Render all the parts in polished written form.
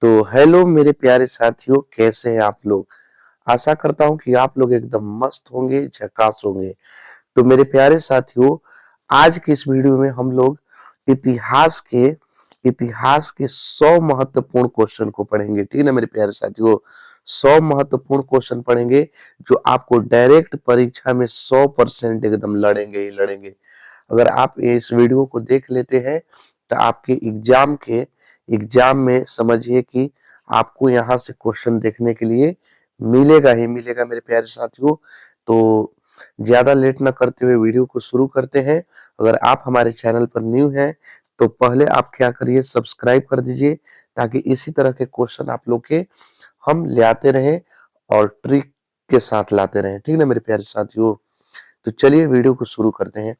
तो हेलो मेरे प्यारे साथियों, कैसे हैं आप लोग। आशा करता हूं कि आप लोग एकदम मस्त होंगे, झकास होंगे। तो मेरे प्यारे साथियों, आज की इस वीडियो में हम लोग इतिहास के इतिहास के 100 महत्वपूर्ण क्वेश्चन को पढ़ेंगे। ठीक है ना मेरे प्यारे साथियों, 100 महत्वपूर्ण क्वेश्चन पढ़ेंगे जो आपको डायरेक्ट परीक्षा में 100% एकदम लड़ेंगे ही लड़ेंगे। अगर आप इस वीडियो को देख लेते हैं तो आपके एग्जाम में समझिए कि आपको यहाँ से क्वेश्चन देखने के लिए मिलेगा ही मिलेगा मेरे प्यारे साथियों। तो ज्यादा लेट ना करते हुए वीडियो को शुरू करते हैं। अगर आप हमारे चैनल पर न्यू हैं तो पहले आप क्या करिए, सब्सक्राइब कर दीजिए ताकि इसी तरह के क्वेश्चन आप लोग के हम ले आते रहें और ट्रिक के साथ लाते रहें। ठीक है ना मेरे प्यारे साथियों। तो चलिए वीडियो को शुरू करते हैं।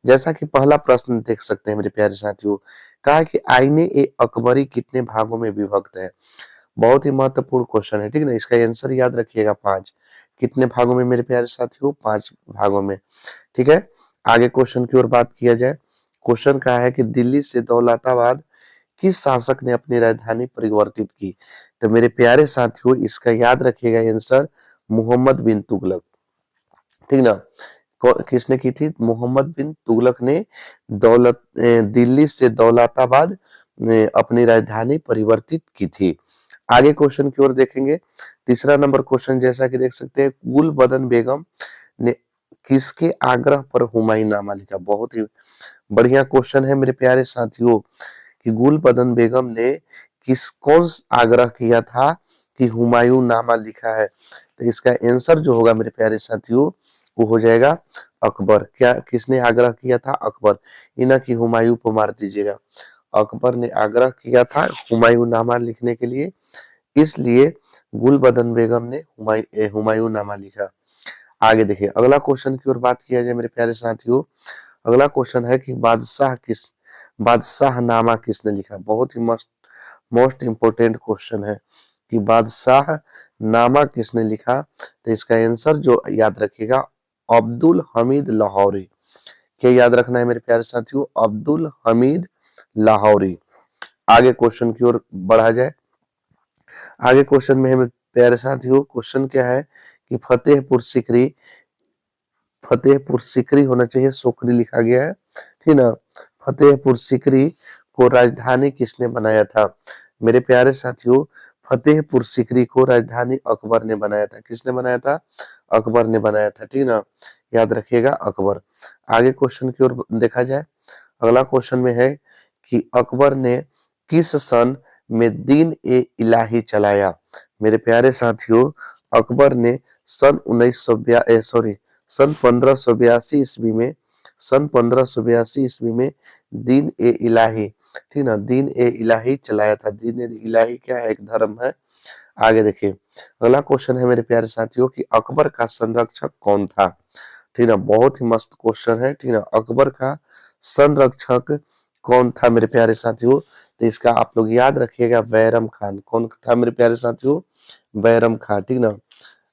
जैसा कि पहला प्रश्न देख सकते हैं मेरे प्यारे साथियों, कहा कि आईने ए अकबरी कितने भागों में विभक्त है। बहुत ही महत्वपूर्ण क्वेश्चन है। ठीक है ना, इसका आंसर याद रखिएगा 5। कितने भागों में मेरे प्यारे साथियों, 5 भागों में। ठीक है, आगे क्वेश्चन की ओर बात किया जाए। क्वेश्चन कहा है कि दिल्ली से दौलताबाद किस शासक ने अपनी राजधानी परिवर्तित की। तो मेरे प्यारे साथियों, इसका याद रखिएगा आंसर मोहम्मद बिन तुगलक। ठीक ना, किसने की थी, मोहम्मद बिन तुगलक ने दिल्ली से दौलताबाद अपनी राजधानी परिवर्तित की थी। आगे क्वेश्चन की ओर देखेंगे। तीसरा नंबर क्वेश्चन जैसा कि देख सकते हैं, गुलबदन बेगम ने किसके आग्रह पर हुमायूंनामा लिखा। बहुत ही बढ़िया क्वेश्चन है मेरे प्यारे साथियों कि गुलबदन बेगम ने कौन आग्रह किया था कि हुमायूंनामा लिखा है। तो इसका आंसर जो होगा मेरे प्यारे साथियों वो हो जाएगा अकबर। क्या किसने आग्रह किया था, अकबर। इना की हुमायूं को मार दीजिएगा। अकबर ने आग्रह किया था हुमायूंनामा लिखने के लिए, इसलिए गुलबदन बेगम ने हुमायूंनामा लिखा। आगे देखिए, अगला क्वेश्चन की ओर बात किया जाए मेरे प्यारे साथियों। अगला क्वेश्चन है कि बादशाहनामा किसने लिखा। बहुत ही मोस्ट इंपोर्टेंट क्वेश्चन है कि बादशाह नामा किसने लिखा। तो इसका आंसर जो याद रखिएगा, अब्दुल हमीद लाहौरी। क्या याद रखना है मेरे प्यारे साथियों, अब्दुल हमीद लाहौरी। आगे क्वेश्चन की ओर बढ़ा जाए। आगे क्वेश्चन में है मेरे प्यारे साथियों, क्वेश्चन क्या है कि फतेहपुर सिकरी होना चाहिए, सोकरी लिखा गया है। ठीक ना, फतेहपुर सिकरी को राजधानी किसने बनाया था। मेरे प्यारे साथियों, फतेहपुर सिकरी को राजधानी अकबर ने बनाया था। किसने बनाया था, अकबर ने बनाया था। ठीक ना, याद रखिएगा अकबर। आगे क्वेश्चन की ओर देखा जाए। अगला क्वेश्चन में है कि अकबर ने किस सन में दीन ए इलाही चलाया। मेरे प्यारे साथियों, अकबर ने सन 1582 ईस्वी में सन 1582 ईस्वी में दीन ए इलाही, ठीक ना, दीन ए इलाही चलाया था। दीन ए इलाही क्या है, एक धर्म है। आगे देखिए, अगला क्वेश्चन है मेरे प्यारे साथियों कि अकबर का संरक्षक कौन था। ठीक ना, बहुत ही मस्त क्वेश्चन है। ठीक ना, अकबर का संरक्षक कौन था मेरे प्यारे साथियों। तो इसका आप लोग याद रखिएगा, बैरम खान। कौन था मेरे प्यारे साथियों, बैरम खान। ठीक ना,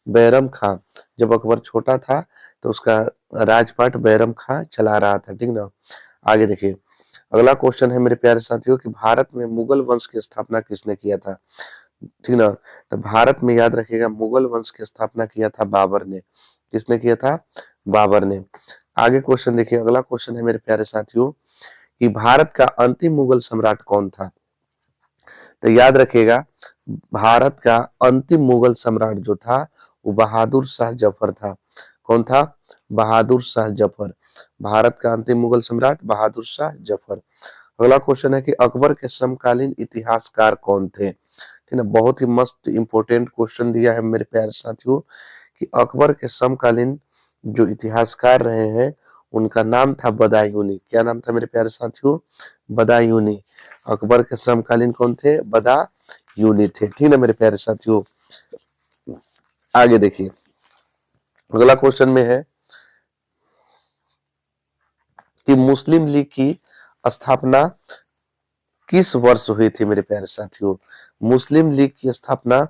बैरम खां। जब अकबर छोटा था तो उसका राजपाट बैरम खां चला रहा था। ठीक ना, आगे देखिए, अगला क्वेश्चन है मेरे प्यारे साथियों कि भारत में मुगल वंश की स्थापना किसने किया था। ठीक ना, तो भारत में याद रखिएगा मुगल वंश की स्थापना किया था बाबर ने। किसने किया था, बाबर ने। आगे क्वेश्चन देखिए, अगला क्वेश्चन है मेरे प्यारे साथियों कि भारत का अंतिम मुगल सम्राट कौन था। तो याद रखिएगा, भारत का अंतिम मुगल सम्राट जो था वो बहादुर शाह जफर था। कौन था, बहादुर शाह जफर। भारत का अंतिम मुगल सम्राट बहादुर शाह जफर। अगला क्वेश्चन है कि अकबर के समकालीन इतिहासकार कौन थे। ठीक है, बहुत ही मस्त इंपोर्टेंट क्वेश्चन दिया है मेरे प्यारे साथियों कि अकबर के समकालीन जो इतिहासकार रहे हैं उनका नाम था बदायूनी। क्या नाम था मेरे प्यारे साथियों, बदायूनी। अकबर के समकालीन कौन थे, बदायूनी थे। ठीक है मेरे प्यारे साथियों। आगे देखिए, अगला क्वेश्चन में है कि मुस्लिम लीग की स्थापना किस वर्ष हुई थी मेरे प्यारे साथियों। मुस्लिम लीग की स्थापना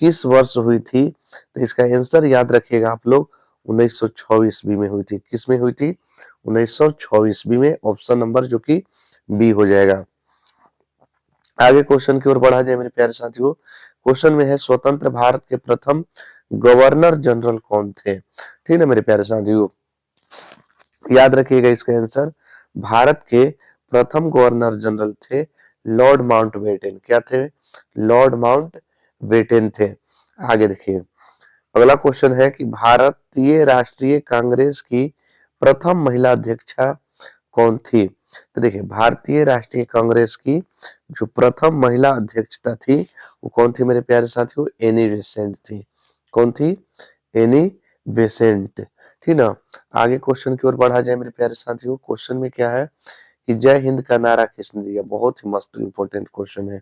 किस वर्ष हुई थी। तो इसका आंसर याद रखिएगा आप लोग, 1906 ईस्वी में हुई थी। किस में हुई थी, 1906 ईस्वी में। ऑप्शन नंबर जो कि बी हो जाएगा। आगे क्वेश्चन की ओर बढ़ा जाए मेरे प्यारे साथियों। क्वेश्चन में है स्वतंत्र भारत के प्रथम गवर्नर जनरल कौन थे? ठीक है मेरे प्यारे साथियों, याद रखिएगा इसका आंसर। भारत के प्रथम गवर्नर जनरल थे लॉर्ड माउंटबेटन। क्या थे? लॉर्ड माउंटबेटन थे। आगे देखिए, अगला क्वेश्चन है कि भारतीय राष्ट्रीय कांग्रेस की प्रथम महिला अध्यक्षा कौन थी? तो देखिए, भारतीय राष्ट्रीय कांग्रेस की जो प्रथम महिला अध्यक्षता थी वो कौन थी मेरे प्यारे साथियों? एनी बेसेंट थी। कौन थी? Annie Besant. ठीक ना। आगे क्वेश्चन की ओर बढ़ा जाए मेरे प्यारे साथियों। क्वेश्चन में क्या है कि जय हिंद का नारा किसने दिया? बहुत ही मस्त इंपॉर्टेंट क्वेश्चन है।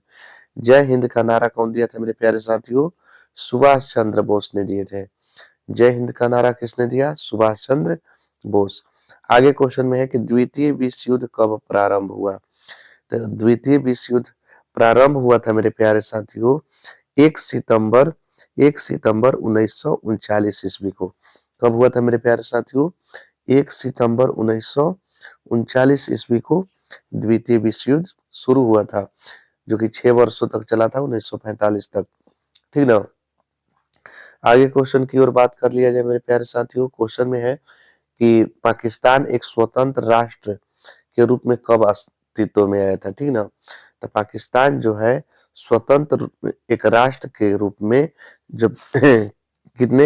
जय हिंद का नारा कौन दिया था मेरे प्यारे साथियों? सुभाष चंद्र बोस ने दिए थे। जय हिंद का नारा किसने दिया? सुभाष चंद्र बोस। आगे क्वेश्चन में है कि द्वितीय विश्व युद्ध कब प्रारंभ हुआ? तो द्वितीय विश्व युद्ध प्रारंभ हुआ था मेरे प्यारे साथियों 1 सितंबर 1 सितंबर 1939 ईस्वी को। कब हुआ था मेरे प्यारे साथियों? 1 सितंबर 1939 ईस्वी को द्वितीय विश्व युद्ध शुरू हुआ था, जो कि 6 वर्षों तक चला था, 1945 तक। ठीक ना। आगे क्वेश्चन की ओर बात कर लिया जाए मेरे प्यारे साथियों। क्वेश्चन में है कि पाकिस्तान एक स्वतंत्र राष्ट्र के रूप में कब अस्तित्व में आया था? ठीक ना। तो पाकिस्तान जो है स्वतंत्र एक राष्ट्र के रूप में जब कितने,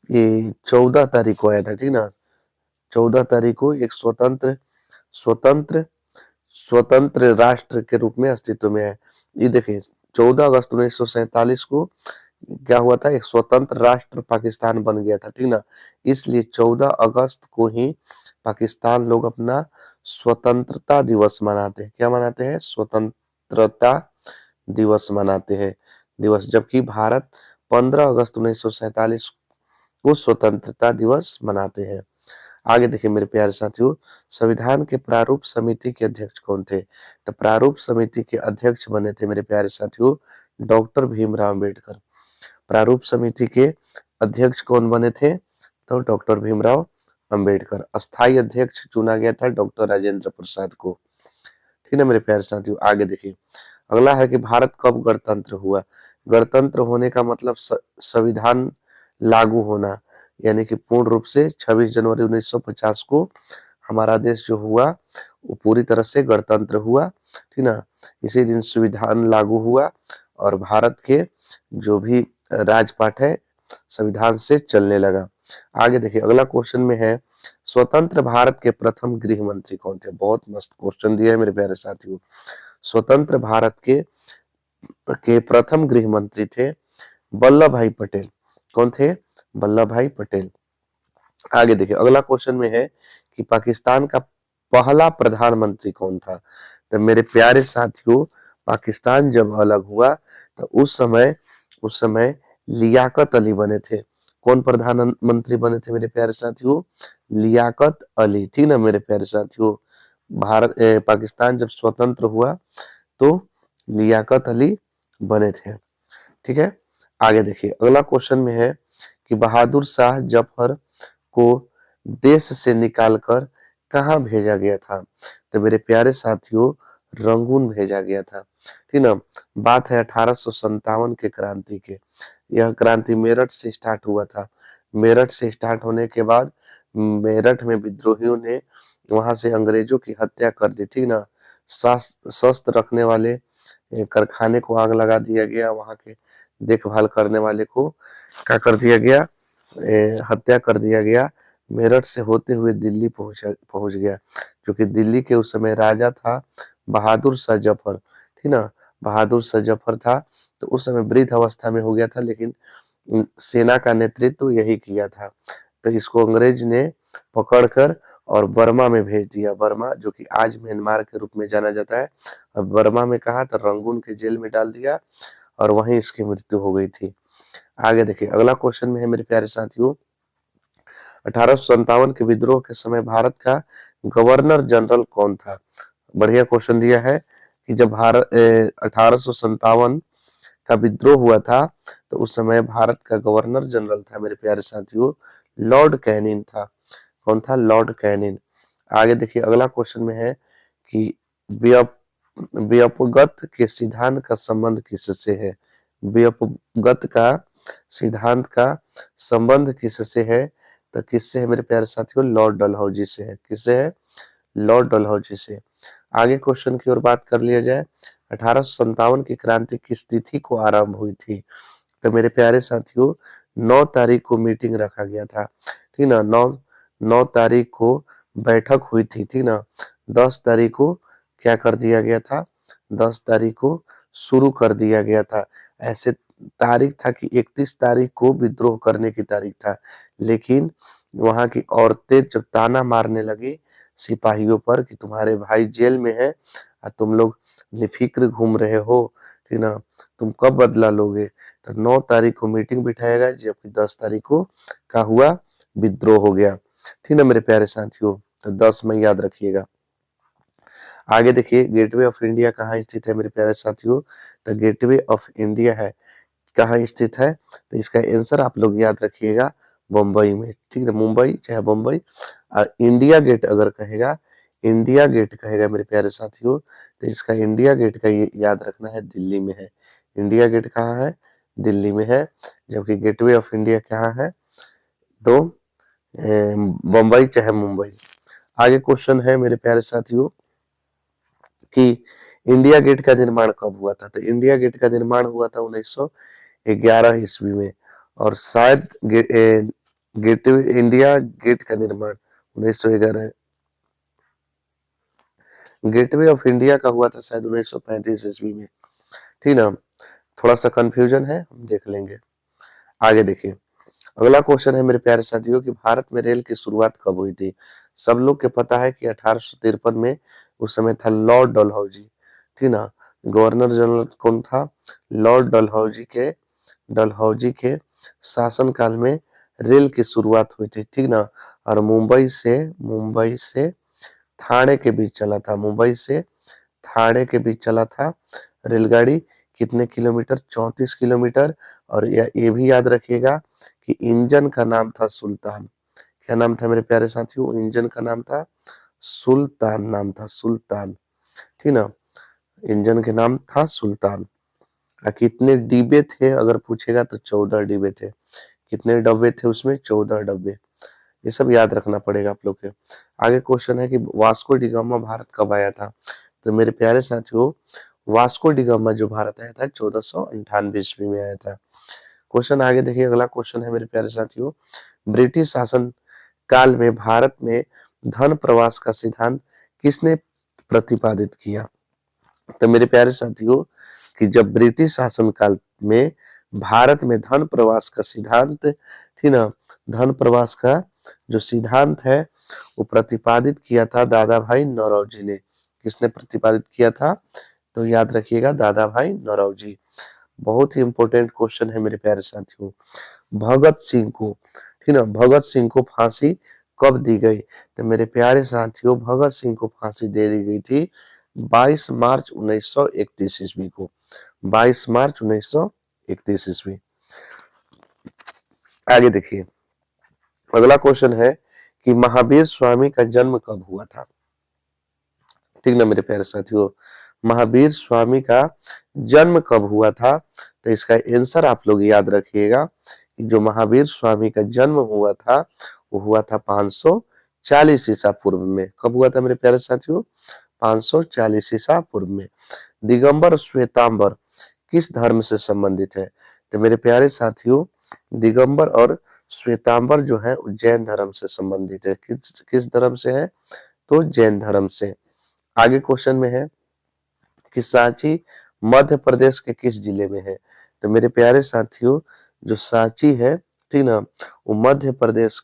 ये 14 तारीख को आया था। ठीक ना। 14 तारीख को एक स्वतंत्र स्वतंत्र राष्ट्र के रूप में अस्तित्व में है। ये देखिए, 14 अगस्त 1947 को क्या हुआ था? एक स्वतंत्र राष्ट्र पाकिस्तान बन गया था। ठीक ना। इसलिए 14 अगस्त को ही पाकिस्तान लोग अपना स्वतंत्रता दिवस मनाते हैं। क्या मनाते हैं? स्वतंत्रता दिवस मनाते हैं दिवस। जबकि भारत 15 अगस्त 1947 को स्वतंत्रता दिवस मनाते हैं। आगे देखिए मेरे प्यारे साथियों, संविधान के प्रारूप समिति के अध्यक्ष कौन थे? तो प्रारूप समिति के अध्यक्ष बने थे मेरे प्यारे साथियों डॉक्टर भीमराव अम्बेडकर। प्रारूप समिति के अध्यक्ष कौन बने थे? तो डॉक्टर भीमराव अंबेडकर। अस्थायी अध्यक्ष चुना गया था डॉक्टर राजेंद्र प्रसाद को। ठीक है मेरे प्यारे साथियों। आगे देखिए, अगला है कि भारत कब गणतंत्र हुआ? गणतंत्र होने का मतलब संविधान लागू होना, यानी कि पूर्ण रूप से 26 जनवरी 1950 को हमारा देश जो हुआ वो पूरी तरह से गणतंत्र हुआ। ठीक ना। इसी दिन संविधान लागू हुआ और भारत के जो भी राजपाट है संविधान से चलने लगा। आगे देखिए, अगला क्वेश्चन में है स्वतंत्र भारत के प्रथम गृह मंत्री कौन थे? बहुत मस्त क्वेश्चन दिया है मेरे प्यारे साथियों। स्वतंत्र भारत के प्रथम गृह मंत्री थे वल्लभ भाई पटेल। कौन थे? वल्लभ भाई पटेल। आगे देखिए, अगला क्वेश्चन में है कि पाकिस्तान का पहला प्रधानमंत्री कौन था? तो मेरे प्यारे साथियों, पाकिस्तान जब अलग हुआ तो उस समय लियाकत अली बने थे। कौन प्रधानमंत्री बने थे मेरे प्यारे साथियों? लियाकत अली। ठीक ना मेरे प्यारे साथियों, पाकिस्तान जब स्वतंत्र हुआ तो लियाकत अली बने थे। ठीक है। आगे देखिए, अगला क्वेश्चन में है कि बहादुर शाह जफर को देश से निकालकर कहाँ भेजा गया था? तो मेरे प्यारे साथियों, रंगून भेजा गया था। ठीक ना। बात है 1857 के क्रांति के। यह क्रांति मेरठ से स्टार्ट हुआ था। मेरठ से स्टार्ट होने के बाद मेरठ में विद्रोहियों ने वहां से अंग्रेजों की हत्या कर दी। ठीक ना। शस्त्र रखने वाले कारखाने को आग लगा दिया गया। वहां के देखभाल करने वाले को क्या कर दिया गया? हत्या कर दिया गया। मेरठ से होते हुए दिल्ली पहुंच गया, जो कि दिल्ली के उस समय राजा था बहादुर शाह जफर। ठीक ना। बहादुर शाह जफर था, तो उस समय वृद्ध अवस्था में हो गया था, लेकिन सेना का नेतृत्व यही किया था। तो इसको अंग्रेज ने पकड़कर और बर्मा में भेज दिया। बर्मा, जो कि आज म्यांमार के रूप में जाना जाता है, अब बर्मा में कहा तो रंगून के जेल में डाल दिया और वहीं इसकी मृत्यु हो गई थी। आगे देखिए, अगला क्वेश्चन में है मेरे प्यारे साथियों, 1857 के विद्रोह के समय भारत का गवर्नर जनरल कौन था? बढ़िया क्वेश्चन दिया है कि जब भारत 1857 का विद्रोह हुआ था तो उस समय भारत का गवर्नर जनरल था मेरे प्यारे साथियों लॉर्ड कैनिंग था। कौन था? Lord Canning. आगे देखिए, अगला क्वेश्चन में है कि व्युपगत के सिद्धांत का संबंध किससे है? व्युपगत का सिद्धांत का संबंध किससे है? तो किससे है मेरे प्यारे साथियों? लॉर्ड डलहौजी से है। किससे है? लॉर्ड डलहौजी से। आगे क्वेश्चन की ओर बात कर लिया जाए। 1857 की क्रांति किस तिथि को आरंभ हुई थी? तो मेरे प्यारे साथियों 9 तारीख को मीटिंग रखा गया था, ठीक ना। 9 तारीख को बैठक हुई थी, ठीक ना। 10 तारीख को क्या कर दिया गया था? 10 तारीख को शुरू कर दिया गया था। ऐसे तारीख था कि 31 तारीख को विद्रोह करने की तारीख था, लेकिन वहां की औरतें जब ताना मारने लगी सिपाहियों पर कि तुम्हारे भाई जेल में है और तुम लोग निफिक्र घूम रहे हो, ठीक ना, तुम कब बदला लोगे? तो 9 तारीख को मीटिंग बिठाया गया, जबकि 10 तारीख को क्या हुआ? विद्रोह हो गया, ठीक ना मेरे प्यारे साथियों। तो 10 में याद रखिएगा। आगे देखिए, गेटवे ऑफ इंडिया कहाँ स्थित है मेरे प्यारे साथियों? तो गेटवे ऑफ इंडिया है कहाँ स्थित है? तो इसका आंसर आप लोग याद रखिएगा, मुंबई में, ठीक है। मुंबई चाहे बम्बई। और इंडिया गेट अगर कहेगा, इंडिया गेट कहेगा मेरे प्यारे साथियों, तो इसका इंडिया गेट का ये याद रखना है, दिल्ली में है। इंडिया गेट कहाँ है? दिल्ली में है। जबकि गेटवे ऑफ इंडिया कहाँ है? तो बम्बई चाहे मुंबई। आगे क्वेश्चन है मेरे प्यारे साथियों कि इंडिया गेट का निर्माण कब हुआ था? तो इंडिया गेट का निर्माण हुआ था 1911 ईस्वी में। और शायद गेटवे इंडिया गेट का निर्माण 1911, गेटवे ऑफ इंडिया का हुआ था शायद 1935 ईस्वी में, ठीक ना। थोड़ा सा कंफ्यूजन है, हम देख लेंगे। आगे देखिए, अगला क्वेश्चन है मेरे प्यारे साथियों कि भारत में रेल की शुरुआत कब हुई थी? सब लोग के पता है कि 1853 में, उस समय था लॉर्ड डलहौजी, ठीक ना। गवर्नर जनरल कौन था? लॉर्ड डलहौजी के शासन काल में रेल की शुरुआत हुई थी, ठीक ना। और मुंबई से ठाणे के बीच चला था, मुंबई से ठाणे के बीच चला था रेलगाड़ी। कितने किलोमीटर? 34 किलोमीटर। और ये भी याद रखिएगा कि इंजन का नाम था सुल्तान। क्या नाम था मेरे प्यारे साथियों? इंजन का नाम था सुल्तान, नाम था सुल्तान, ठीक ना। इंजन के नाम था सुल्तान। कितने डिब्बे थे अगर पूछेगा तो 14 डिब्बे थे। कितने डब्बे थे उसमें? 14 डब्बे। ये सब याद रखना पड़ेगा आप लोग के। आगे क्वेश्चन है कि वास्को डिगामा भारत कब आया था? तो मेरे प्यारे साथियों वास्को डिगामा जो भारत आया था 1498 ईस्वी में आया था। क्वेश्चन आगे देखिए, अगला क्वेश्चन है मेरे प्यारे साथियों, ब्रिटिश शासन काल में भारत में धन प्रवास का सिद्धांत किसने प्रतिपादित किया? तो मेरे प्यारे साथियों कि जब ब्रिटिश शासन काल में भारत में धन प्रवास का सिद्धांत, ठीक ना, धन प्रवास का जो सिद्धांत है वो प्रतिपादित किया था दादा भाई नौरोजी ने। किसने प्रतिपादित किया था? तो याद रखिएगा, दादा भाई नौरोजी। बहुत ही इंपॉर्टेंट क्वेश्चन है मेरे प्यारे साथियों। भगत सिंह को, ठीक ना, भगत सिंह को फांसी कब दी गई? तो मेरे प्यारे साथियों भगत सिंह को फांसी दे दी गई थी 22 मार्च 1931 ईस्वी को। 22 मार्च 1931 ईस्वी। आगे देखिए, अगला क्वेश्चन है कि महावीर स्वामी का जन्म कब हुआ था? ठीक ना मेरे प्यारे साथियों, महावीर स्वामी का जन्म कब हुआ था? तो इसका आंसर आप लोग याद रखिएगा कि जो महावीर स्वामी का जन्म हुआ था वो हुआ था 540 ईसा पूर्व में। कब हुआ था मेरे प्यारे साथियों? 540 ईसा पूर्व में। दिगंबर और श्वेतांबर किस धर्म से संबंधित है? तो मेरे प्यारे साथियों दिगंबर और श्वेतांबर जो है जैन धर्म से संबंधित है। किस किस धर्म से है? तो जैन धर्म से। आगे क्वेश्चन में है कि सांची मध्य प्रदेश के किस जिले में है? तो मेरे प्यारे साथियों जो सांची है, ठीक ना, वो मध्य प्रदेश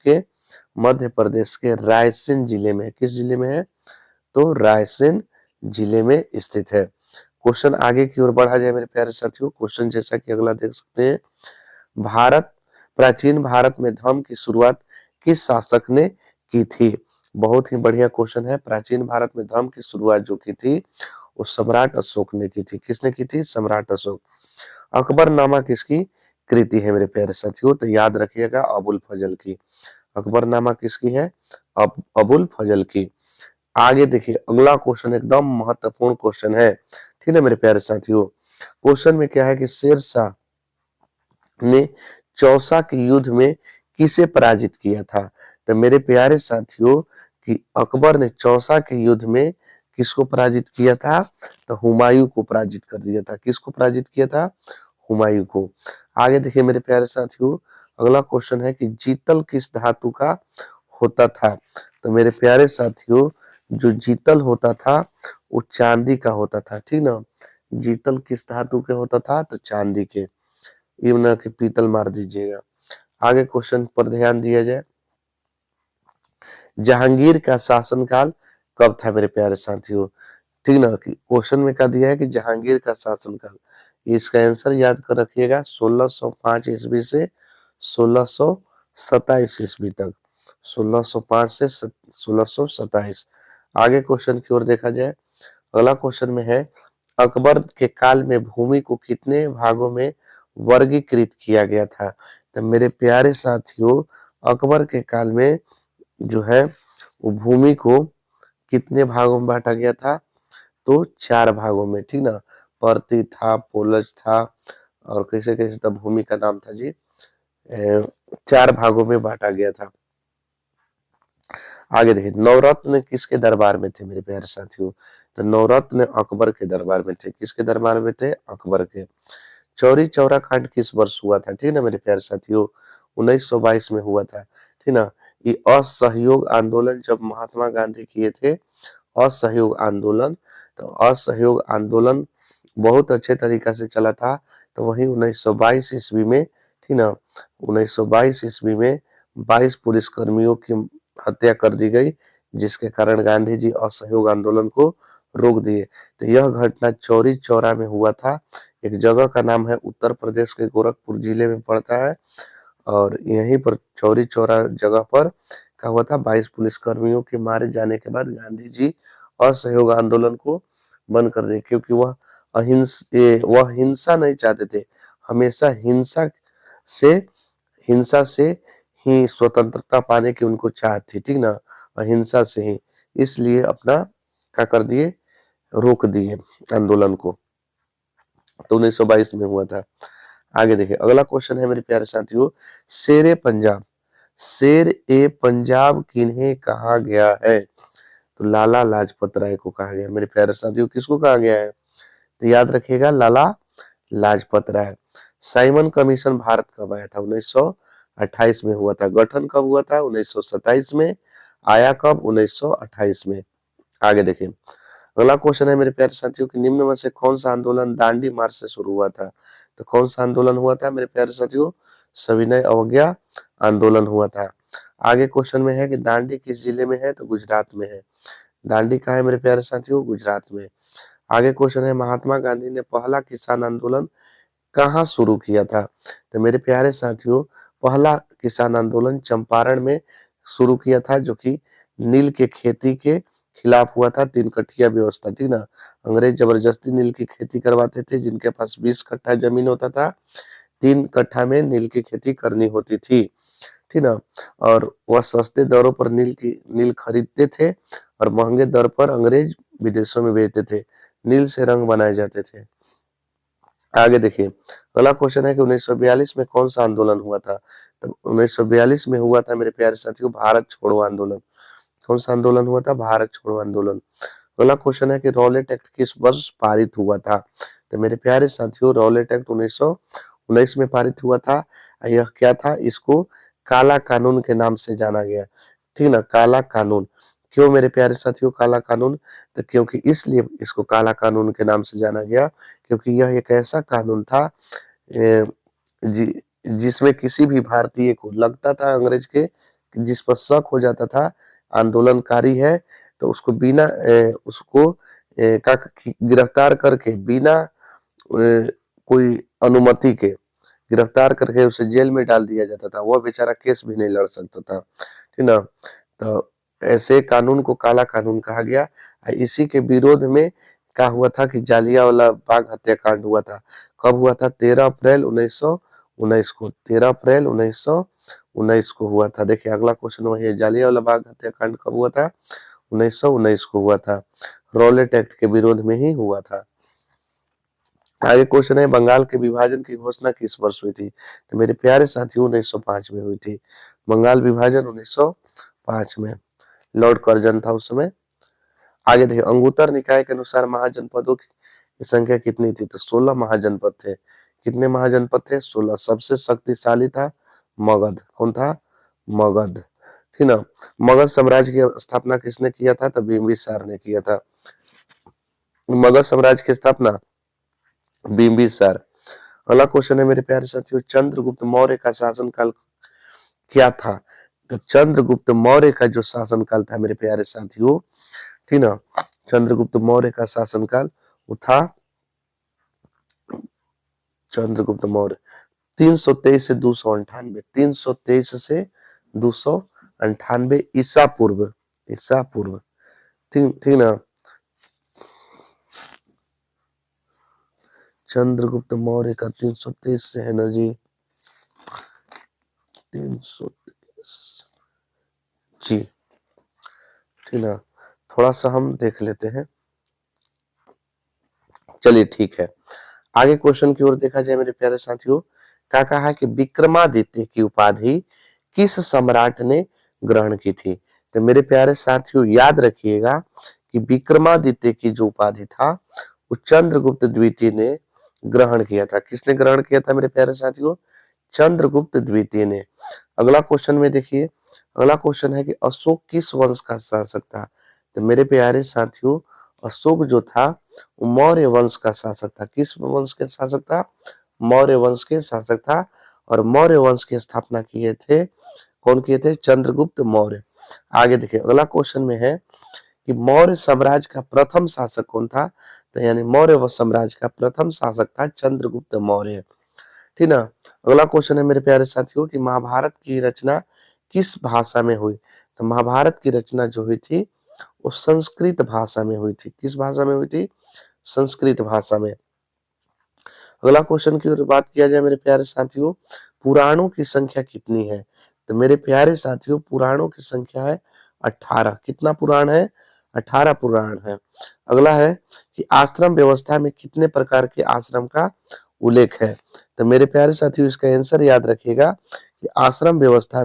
के रायसेन जिले में। किस जिले में है? तो रायसेन जिले में स्थित है। क्वेश्चन आगे की ओर बढ़ा जाए मेरे प्यारे साथियों, क्वेश्चन जैसा कि अगला देख सकते हैं, प्राचीन भारत में धर्म की शुरुआत किस शासक ने की थी? बहुत ही बढ़िया क्वेश्चन है। प्राचीन भारत में धर्म की शुरुआत जो की थी वो सम्राट अशोक ने की थी। किसने की थी? सम्राट अशोक। अकबरनामा किसकी कृति है मेरे प्यारे साथियों? तो याद रखिएगा अबुल फजल की। अकबरनामा किसकी है? अबुल फजल की। आगे देखिए अगला क्वेश्चन एकदम महत्वपूर्ण क्वेश्चन है, ठीक है मेरे प्यारे साथियों। क्वेश्चन में क्या है कि शेरशाह ने चौसा के युद्ध में किसे पराजित किया था? तो मेरे प्यारे साथियों कि अकबर ने चौसा के युद्ध में किसको पराजित किया था? तो हुमायूं को पराजित कर दिया था। किसको पराजित किया था? हुमायूं को। आगे देखिए मेरे प्यारे साथियों, अगला क्वेश्चन है कि जीतल किस धातु का होता था? तो मेरे प्यारे साथियों, जो जीतल होता था वो चांदी का होता था, ठीक ना। जीतल किस धातु के होता था? तो चांदी के। ये ना कि पीतल मार दीजिएगा। आगे क्वेश्चन पर ध्यान दिया जाए। जहांगीर का शासनकाल कब था मेरे प्यारे साथियों? ठीक ना, कि क्वेश्चन में क्या दिया है कि जहांगीर का शासनकाल। इसका आंसर याद कर रखिएगा, 1605 ईस्वी से 1627 ईस्वी तक। 1605 से 1627। आगे क्वेश्चन की ओर देखा जाए। अगला क्वेश्चन में है, अकबर के काल में भूमि को कितने भागों में वर्गीकृत किया गया था? तो मेरे प्यारे साथियों, अकबर के काल में जो है वो भूमि को कितने भागों में बांटा गया था? तो 4 भागों में, ठीक ना। परती था, पोलज था और कैसे कैसे था, भूमि का नाम था जी। 4 भागों में बांटा गया था। आगे देखिए, नवरत्न किसके दरबार में थे मेरे प्यारे साथियों? तो नवरत्न अकबर के दरबार में थे। किसके दरबार में थे? अकबर के। चौरी चौरा कांड किस वर्ष हुआ था? ठीक ना मेरे प्यारे साथियों, 1922 में हुआ था, ठीक ना। ये असहयोग आंदोलन जब महात्मा गांधी किए थे, असहयोग आंदोलन, तो असहयोग आंदोलन बहुत अच्छे तरीका से चला था। तो वही 1922 ईस्वी में, ठीक ना, 1922 ईस्वी में 22 पुलिस कर्मियों की हत्या कर दी गई, जिसके कारण गांधी जी असहयोग आंदोलन को रोक दिए। तो यह घटना चौरी चौरा में हुआ था। एक जगह का नाम है, उत्तर प्रदेश के गोरखपुर जिले में पड़ता है। और यहीं पर चौरी चौरा जगह पर क्या हुआ था, 22 पुलिस कर्मियों के मारे जाने के बाद गांधी जी असहयोग आंदोलन को बंद कर दिए, क्योंकि वह हिंसा नहीं चाहते थे। हमेशा से हिंसा से ही स्वतंत्रता पाने की उनको चाह थी, ठीक ना, अहिंसा से ही। इसलिए अपना क्या कर दिए, रोक दिए आंदोलन को। तो 1922 में हुआ था। आगे देखिए अगला क्वेश्चन है मेरे प्यारे साथियों, शेरे पंजाब, शेर ए पंजाब किन्हें कहा गया है? तो लाला लाजपत राय को कहा गया। मेरे प्यारे साथियों, किसको कहा गया है? तो याद रखिएगा, लाला लाजपत राय। साइमन कमीशन भारत कब आया था? 1928 में हुआ था। गठन कब हुआ था? 1927 में। आया कब? 1928 में। आगे देखिए अगला क्वेश्चन है मेरे प्यारे साथियों कि निम्न में से कौन सा आंदोलन दांडी मार्च से शुरू हुआ था? तो कौन सा आंदोलन हुआ था मेरे प्यारे साथियों? सविनय अवज्ञा आंदोलन हुआ था। आगे क्वेश्चन में है कि दांडी किस जिले में है? तो गुजरात में है। दांडी कहाँ है मेरे प्यारे साथियों? गुजरात में। आगे क्वेश्चन है, महात्मा गांधी ने पहला किसान आंदोलन कहाँ शुरू किया था? तो मेरे प्यारे साथियों, पहला किसान आंदोलन चंपारण में शुरू किया था, जो कि नील के खेती के खिलाफ हुआ था। 3 कट्ठिया व्यवस्था, ठीक ना। अंग्रेज जबरदस्ती नील की खेती करवाते थे। जिनके पास 20 कट्ठा जमीन होता था, 3 कट्ठा में नील की खेती करनी होती थी, ठीक ना। और वह सस्ते दरों पर नील खरीदते थे और महंगे दर पर अंग्रेज विदेशों में भेजते थे। नील से रंग बनाए जाते थे। आगे देखिए अगला क्वेश्चन है कि 1942 में कौन सा आंदोलन हुआ था? तो 1942 में हुआ था मेरे प्यारे साथियों, भारत छोड़ो आंदोलन। कौन सा आंदोलन हुआ था? भारत छोड़ो आंदोलन। अगला क्वेश्चन है कि रॉलेट एक्ट किस वर्ष पारित हुआ था? तो मेरे प्यारे साथियों, रॉलेट एक्ट 1919 में पारित हुआ था। यह क्या था? इसको काला कानून के नाम से जाना गया, ठीक ना, काला कानून। क्यों मेरे प्यारे साथियों काला कानून? तो क्योंकि इसलिए इसको काला कानून के नाम से जाना गया, क्योंकि यह एक ऐसा कानून था जि, जिसमें किसी भी भारतीय को लगता था अंग्रेज के, जिस पर शक हो जाता था आंदोलनकारी है, तो उसको बिना उसको का गिरफ्तार करके बिना कोई अनुमति के गिरफ्तार करके उसे जेल में डाल दिया जाता था। वह बेचारा केस भी नहीं लड़ सकता था, ठीक ना। तो ऐसे कानून को काला कानून कहा गया। इसी के विरोध में क्या हुआ था कि जालियांवाला बाग हत्याकांड हुआ था। कब हुआ था? 13 अप्रैल 1919 को। 13 अप्रैल 1919 को हुआ था। देखिए अगला क्वेश्चन वही है, जालियांवाला बाग हत्याकांड कब हुआ था? 1919 को हुआ था। रॉलेट एक्ट के विरोध में ही हुआ था। आगे क्वेश्चन है, बंगाल के विभाजन की घोषणा किस वर्ष हुई थी? तो मेरे प्यारे साथियों 1905 में हुई थी। बंगाल विभाजन 1905 में। लॉर्ड कर्जन था उस समय। आगे देखिए, अंगुत्तर निकाय के अनुसार महाजनपदों की संख्या कितनी थी? तो 16 महाजनपद थे। कितने महाजनपद थे? 16। सबसे शक्तिशाली था मगध। कौन था? मगध। ठीक ना। मगध साम्राज्य की स्थापना किसने किया था? तो बिंबिसार ने किया था। मगध साम्राज्य की स्थापना बिंबिसार। अगला क्वेश्चन है मेरे प्यारे साथियों, चंद्रगुप्त मौर्य का शासनकाल क्या था? तो चंद्रगुप्त मौर्य का जो शासनकाल था मेरे प्यारे साथियों, ठीक ना, चंद्रगुप्त मौर्य का शासनकाल वो था, चंद्रगुप्त मौर्य 323 से 298, 323 से 298 ईसा पूर्व, ईसा पूर्व। ठीक ठीक ना। चंद्रगुप्त मौर्य का 323 से है ना जी, 323 जी, ठीक ना। थोड़ा सा हम देख लेते हैं। चलिए ठीक है, आगे क्वेश्चन की ओर देखा जाए मेरे प्यारे साथियों। क्या कहा है कि विक्रमादित्य की उपाधि किस सम्राट ने ग्रहण की थी? तो मेरे प्यारे साथियों याद रखिएगा कि विक्रमादित्य की जो उपाधि था वो चंद्रगुप्त द्वितीय ने ग्रहण किया था। किसने ग्रहण किया था मेरे प्यारे साथियों? चंद्रगुप्त द्वितीय ने। अगला क्वेश्चन में देखिए, अगला क्वेश्चन है कि अशोक किस वंश का शासक था? तो मेरे प्यारे साथियों अशोक जो था वो मौर्य वंश का शासक था। किस वंश के शासक था? मौर्य वंश के शासक था। और मौर्य वंश की स्थापना किए थे, कौन किए थे? चंद्रगुप्त मौर्य। आगे देखिए, अगला क्वेश्चन में है कि मौर्य साम्राज्य का प्रथम शासक कौन था? तो यानी मौर्य साम्राज्य का प्रथम शासक था चंद्रगुप्त मौर्य। ठीक ना। अगला क्वेश्चन है मेरे प्यारे साथियों कि महाभारत की रचना किस भाषा में हुई? तो महाभारत की रचना जो हुई थी वो संस्कृत भाषा में हुई थी। किस भाषा में हुई थी? संस्कृत भाषा में। अगला क्वेश्चन की ओर बात किया जाए मेरे प्यारे साथियों, पुराणों की संख्या कितनी है? तो मेरे प्यारे साथियों पुराणों की संख्या है 18। कितना पुराण है? 18 पुराण है। अगला है कि आश्रम व्यवस्था में कितने प्रकार के आश्रम का उल्लेख है? तो मेरे प्यारे साथियों इसका आंसर याद रखिएगा कि आश्रम व्यवस्था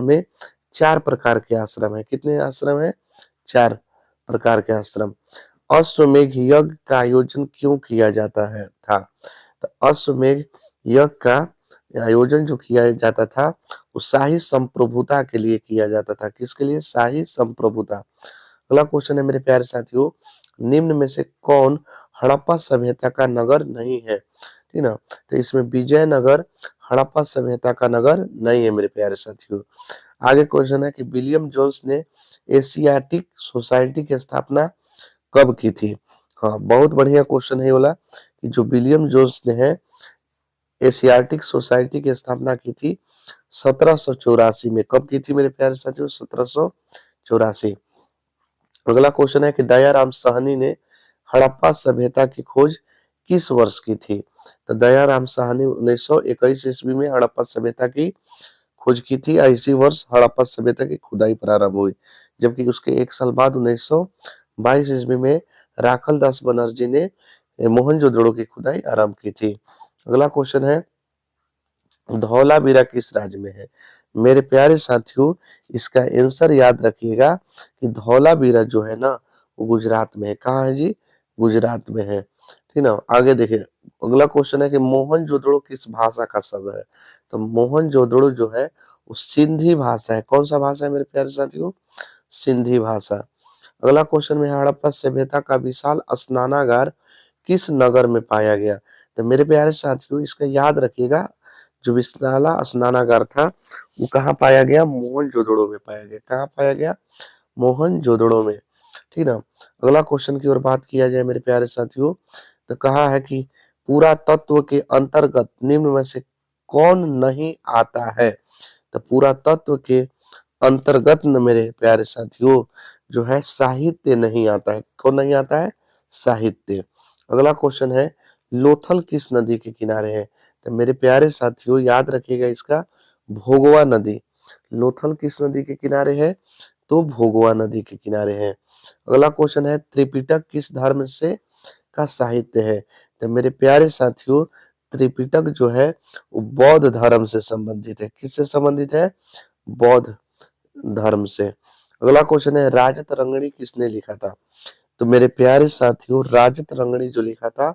में 4 प्रकार के आश्रम है। कितने आश्रम है? 4 प्रकार के आश्रम। अश्वमेध यज्ञ का आयोजन क्यों किया जाता है था? तो अश्वमेध यज्ञ का आयोजन जो किया जाता था वो शाही संप्रभुता के लिए किया जाता था। किसके लिए? शाही संप्रभुता। अगला क्वेश्चन है मेरे प्यारे साथियों, निम्न में से कौन हड़प्पा सभ्यता का नगर नहीं है? ठीक ना। तो इसमें विजयनगर हड़प्पा सभ्यता का नगर नहीं है मेरे प्यारे साथियों। आगे क्वेश्चन है कि विलियम जोन्स ने एशियाटिक सोसाइटी की स्थापना कब की थी? हाँ, बहुत बढ़िया क्वेश्चन है ये वाला कि जो विलियम जोन्स ने है एशियाटिक सोसाइटी की स्थापना की थी 1784 में। कब की थी मेरे प्यारे साथियों? 1784। अगला क्वेश्चन है कि दयाराम साहनी ने हड़प्पा सभ्यता की खोज किस वर्ष की थी? तो दयाराम साहनी 1921 ईस्वी में हड़प्पा सभ्यता की खोज की थी। इसी वर्ष हड़प्पा सभ्यता की खुदाई प्रारंभ हुई, जबकि उसके एक साल बाद 1922 ईस्वी में राखल दास बनर्जी ने मोहनजोदड़ो की खुदाई आरंभ की थी। अगला क्वेश्चन है धौलावीरा किस राज्य में है? मेरे प्यारे साथियों इसका आंसर याद रखिएगा कि धौलावीरा जो है ना वो गुजरात में है। कहाँ है जी? गुजरात में है। ठीक ना। आगे देखिए, अगला क्वेश्चन है कि मोहनजोदड़ो किस भाषा का शब्द है? तो मोहनजोदड़ो जो है वो सिंधी भाषा है। कौन सा भाषा है मेरे प्यारे साथियों? सिंधी भाषा। अगला क्वेश्चन में हड़प्पा सभ्यता का विशाल स्नानागार किस नगर में पाया गया? तो मेरे प्यारे साथियों इसका याद रखिएगा, जो विशाला स्नानागार था वो कहाँ पाया गया? मोहनजोदड़ो में पाया गया। कहाँ पाया गया? मोहनजोदड़ो में। ठीक ना। अगला क्वेश्चन की ओर बात किया जाए मेरे प्यारे साथियों, तो कहा है कि पुरातत्व के अंतर्गत निम्न में से कौन नहीं आता है? तो पुरातत्व के अंतर्गत न मेरे प्यारे साथियों जो है साहित्य नहीं आता है। कौन नहीं आता है? साहित्य। अगला क्वेश्चन है लोथल किस नदी के किनारे है? तो मेरे प्यारे साथियों याद रखिएगा इसका, भोगवा नदी। लोथल किस नदी के किनारे है? तो भोगवा नदी के किनारे है। अगला क्वेश्चन है त्रिपिटक किस धर्म से का साहित्य है? तो मेरे प्यारे साथियों, त्रिपिटक जो है वो बौद्ध धर्म से संबंधित है। किससे संबंधित है? बौद्ध धर्म से। अगला क्वेश्चन है राजत रंगनी किसने लिखा था? तो मेरे प्यारे साथियों, राजत रंगनी जो लिखा था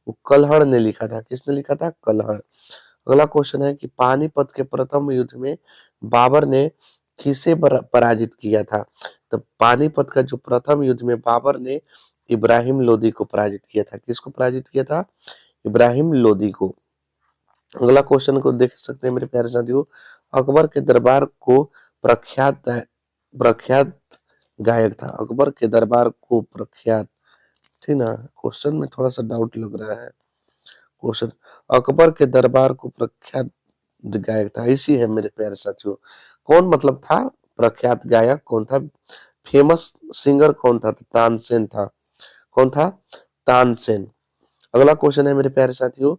वो कल्हड़ ने लिखा था। किसने लिखा था? कल्हड़। अगला क्वेश्चन है कि पानीपत के प्रथम युद्ध में बाबर ने किसे पराजित किया था? तो पानीपत का जो प्रथम युद्ध में बाबर ने इब्राहिम लोदी को पराजित किया था। किसको पराजित किया था? इब्राहिम लोदी को। अगला क्वेश्चन को देख सकते हैं मेरे प्यारे साथियों, अकबर के दरबार को प्रख्यात प्रख्यात गायक था। अकबर के दरबार को प्रख्यात, ठीक ना, क्वेश्चन में थोड़ा सा डाउट लग रहा है। क्वेश्चन, अकबर के दरबार को प्रख्यात गायक था, इसी है मेरे प्यारे साथियों। कौन मतलब था प्रख्यात गायक? कौन था? फेमस सिंगर कौन था? तानसेन था। कौन था? तानसेन। अगला क्वेश्चन है मेरे प्यारे साथियों,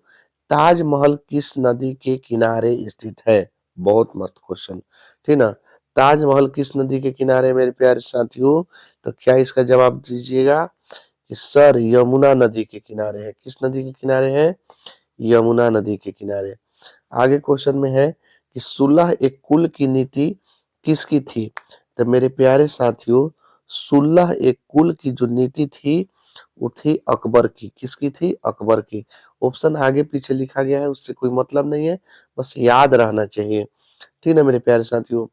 ताजमहल किस नदी के किनारे स्थित है? बहुत मस्त क्वेश्चन, ठीक ना। ताजमहल किस नदी के किनारे मेरे प्यारे साथियों? तो क्या इसका जवाब दीजिएगा कि सर यमुना नदी के किनारे है। किस नदी के किनारे है? यमुना नदी के किनारे। आगे क्वेश्चन में है कि सुलह एक कुल की नीति किसकी थी? तो मेरे प्यारे साथियों, सुलह एक कुल की जो नीति थी वो थी अकबर की। किसकी थी? अकबर की। ऑप्शन आगे पीछे लिखा गया है, उससे कोई मतलब नहीं है, बस याद रहना चाहिए, ठीक है मेरे प्यारे साथियों।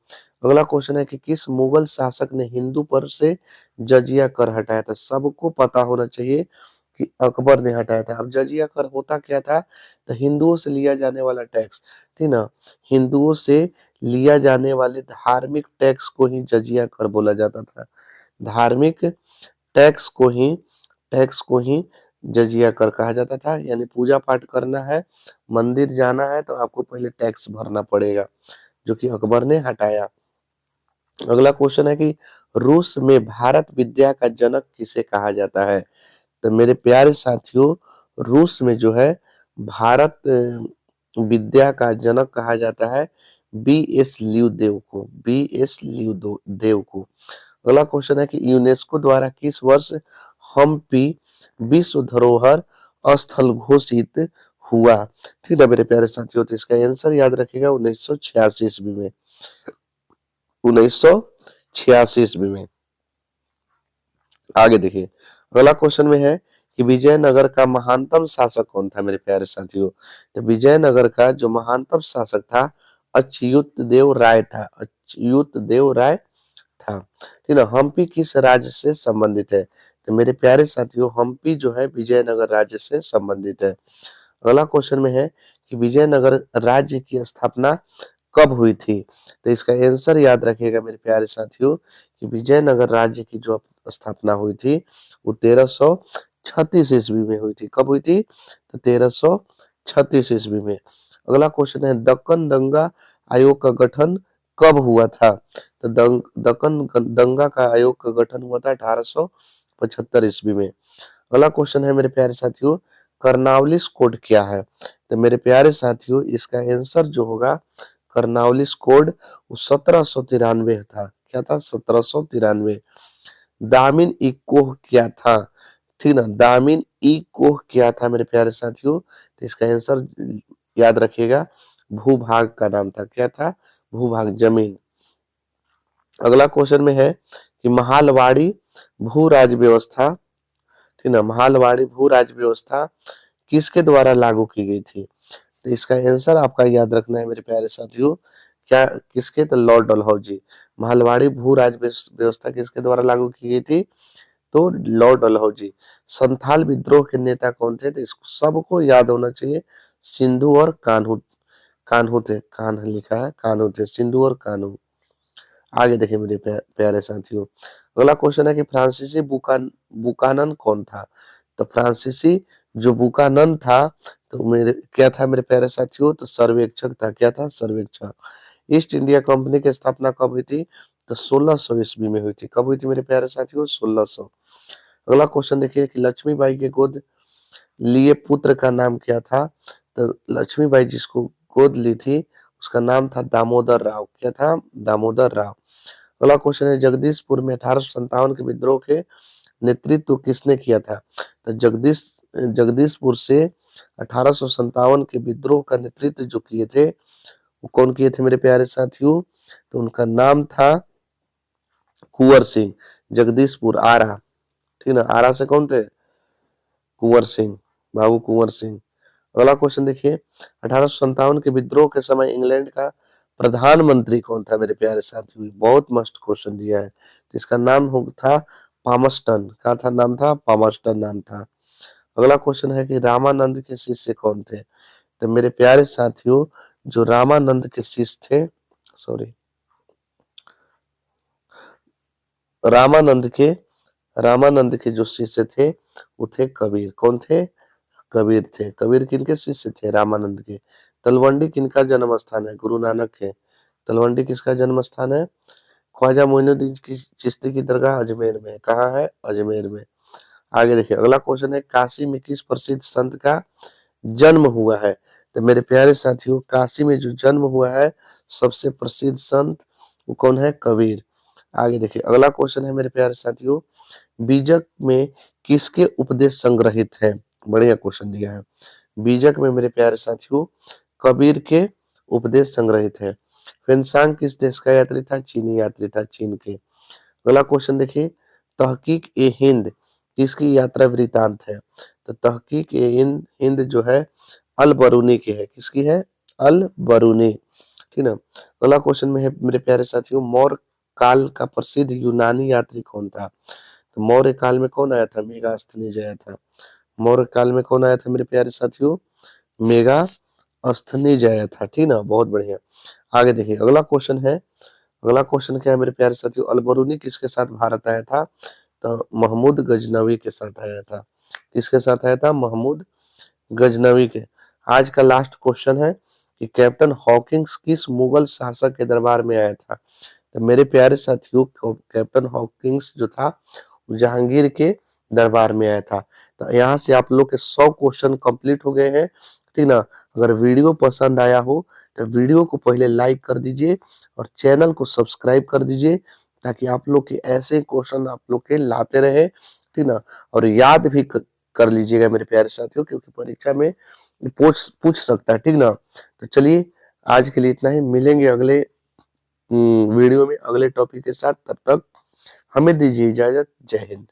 अगला क्वेश्चन है कि किस मुगल शासक ने हिंदू पर से जजिया कर हटाया था? सबको पता होना चाहिए कि अकबर ने हटाया था। अब जजिया कर होता क्या था? तो हिंदुओं से लिया जाने वाला टैक्स, ठीक ना, हिंदुओं से लिया जाने वाले धार्मिक टैक्स को ही जजिया कर बोला जाता था। धार्मिक टैक्स को ही जजिया कर कहा जाता था। यानी पूजा पाठ करना है, मंदिर जाना है तो आपको पहले टैक्स भरना पड़ेगा, जो कि अकबर ने हटाया। अगला क्वेश्चन है कि रूस में भारत विद्या का जनक किसे कहा जाता है? तो मेरे प्यारे साथियों, रूस में जो है भारत विद्या का जनक कहा जाता है बी.एस. ल्यूदेव को। बी.एस. ल्यूदेव को। अगला क्वेश्चन है कि यूनेस्को द्वारा किस वर्ष हम्पी विश्व धरोहर स्थल घोषित हुआ? ठीक है मेरे प्यारे साथियों, तो इसका आंसर याद रखिएगा 1986 ईस्वी में। 1986 ईस्वी में। आगे देखिए, अगला क्वेश्चन में है कि विजयनगर का महानतम शासक कौन था? मेरे प्यारे साथियों, तो विजयनगर का जो महानतम शासक था अच्युत देव राय था। अच्युत देव राय था, ठीक है। हम्पी किस राज्य से संबंधित है? तो मेरे प्यारे साथियों, हम्पी जो है विजयनगर राज्य से संबंधित है। अगला क्वेश्चन में है कि विजयनगर राज्य की स्थापना कब हुई थी? तो इसका आंसर याद रखिएगा मेरे प्यारे साथियों कि विजयनगर राज्य की जो स्थापना हुई थी वो 1336 ईस्वी में हुई थी। कब हुई थी? तो 1336 ईस्वी में। अगला क्वेश्चन है दक्कन दंगा आयोग का गठन कब हुआ था? तो दक्कन दंगा का आयोग का गठन हुआ था 1875 ईस्वी में। अगला क्वेश्चन है मेरे प्यारे साथियों, कर्नावलिस कोड क्या है? तो मेरे प्यारे साथियों, इसका आंसर जो होगा कर्नावलिस कोड वो 1793 था। क्या था? 1793। दामिन ई कोह क्या था? ठीक ना, दामिन ई कोह क्या था मेरे प्यारे साथियों? तो इसका आंसर याद रखिएगा, भूभाग का नाम था। क्या था? भूभाग, जमीन। अगला क्वेश्चन में है कि महालवाड़ी भू राज व्यवस्था, ठीक ना, महालवाड़ी भू राज व्यवस्था किसके द्वारा लागू की गई थी? तो इसका आंसर आपका याद रखना है मेरे प्यारे साथियों, क्या किसके? तो लॉर्ड डलहौजी। महलवाड़ी भू राज व्यवस्था किसके द्वारा लागू की गई थी? तो लॉर्ड डलहौजी। संथाल विद्रोह के नेता कौन थे? तो इसको सबको याद होना चाहिए, सिंधु और कान्हू। कान्हू थे, कान्ह लिखा है, कान्हू थे, सिंधु और कान्हू। आगे देखिए मेरे प्यारे साथियों, अगला क्वेश्चन है कि फ्रांसीसी बुकानन कौन था? तो फ्रांसीसी जो बुकानन था, तो मेरे क्या था मेरे प्यारे साथियों? तो सर्वेक्षक था। क्या था? सर्वेक्षक। ईस्ट इंडिया कंपनी की स्थापना कब हुई थी? तो 1600 ईस्वी में हुई थी। कब हुई थी मेरे प्यारे साथियों? 1600। अगला क्वेश्चन देखिए कि लक्ष्मीबाई के गोद लिए पुत्र का नाम क्या था? तो लक्ष्मीबाई जिसको गोद ली थी उसका नाम था दामोदर राव। क्या था? दामोदर राव। अगला क्वेश्चन है जगदीशपुर में 1857 के विद्रोह के नेतृत्व किसने किया था? तो जगदीशपुर से 1857 के विद्रोह का नेतृत्व जो किए थे वो कौन किए थे मेरे प्यारे साथियों? तो उनका नाम था कुंवर सिंह। जगदीशपुर आरा, ठीक ना, आरा से कौन थे? कुंवर सिंह, बाबू कुंवर सिंह। अगला क्वेश्चन देखिए 1857 के विद्रोह के समय इंग्लैंड का प्रधानमंत्री कौन था मेरे प्यारे साथियों? बहुत मस्त क्वेश्चन दिया है। तो इसका नाम था पामस्टन। क्या था नाम? था पामस्टन नाम था। अगला क्वेश्चन है कि रामानंद के शिष्य कौन थे? तो मेरे प्यारे साथियों जो रामानंद के शिष्य थे, सॉरी, रामानंद के रामानंद के जो शिष्य थे वो थे कबीर। कौन थे? कबीर थे। कबीर किनके शिष्य थे? रामानंद के। तलवंडी किनका जन्म स्थान है? गुरु नानक के। तलवंडी किसका जन्म स्थान है? ख्वाजा मोइनुद्दीन की चिश्ती की दरगाह अजमेर में। कहाँ है? अजमेर में। आगे देखिए अगला क्वेश्चन है काशी में किस प्रसिद्ध संत का जन्म हुआ है? तो मेरे प्यारे साथियों काशी में जो जन्म हुआ है सबसे प्रसिद्ध संत वो कौन है? कबीर। आगे देखिए अगला क्वेश्चन है मेरे प्यारे साथियों बीजक में किसके उपदेश संग्रहित है? बढ़िया क्वेश्चन दिया है। बीजक में मेरे प्यारे साथियों कबीर के उपदेश संग्रहित है। फेनसांग किस देश का यात्री था? चीनी यात्री था, चीन के। अगला क्वेश्चन देखिए तहकीक ए हिंद किसकी यात्रा वृतांत है? तो तहकीक ए हिंद जो है अल बरूनी की है। किसकी है? अल बरूनी, ठीक ना। अगला क्वेश्चन में है मेरे प्यारे साथियों मौर्य काल का प्रसिद्ध यूनानी यात्री कौन था? तो मौर्य काल में कौन आया था? मेगास्थनीज आया था। मौर्य काल में कौन आया था मेरे प्यारे साथियों? मेगास्थनीज आया था, ठीक ना, बहुत बढ़िया। आगे देखिए अगला क्वेश्चन है, अगला क्वेश्चन क्या है मेरे प्यारे साथियों अलबरूनी किसके साथ भारत आया था? तो महमूद गजनवी के साथ आया था। किसके साथ आया था? महमूद गजनवी के। आज का लास्ट क्वेश्चन है कि कैप्टन हॉकिंस किस मुगल शासक के दरबार में आया था? तो मेरे प्यारे साथियों कैप्टन हॉकिंस जो था जहांगीर के दरबार में आया था। तो यहाँ से आप लोग के 100 क्वेश्चन कंप्लीट हो गए हैं, ठीक ना। अगर वीडियो पसंद आया हो तो वीडियो को पहले लाइक कर दीजिए और चैनल को सब्सक्राइब कर दीजिए ताकि आप लोग के ऐसे क्वेश्चन आप लोग के लाते रहे, ठीक ना। और याद भी कर लीजिएगा मेरे प्यारे साथियों क्योंकि परीक्षा में पूछ सकता है, ठीक ना। तो चलिए आज के लिए इतना ही, मिलेंगे अगले वीडियो में अगले टॉपिक के साथ। तब तक हमें दीजिए इजाजत। जय हिंद।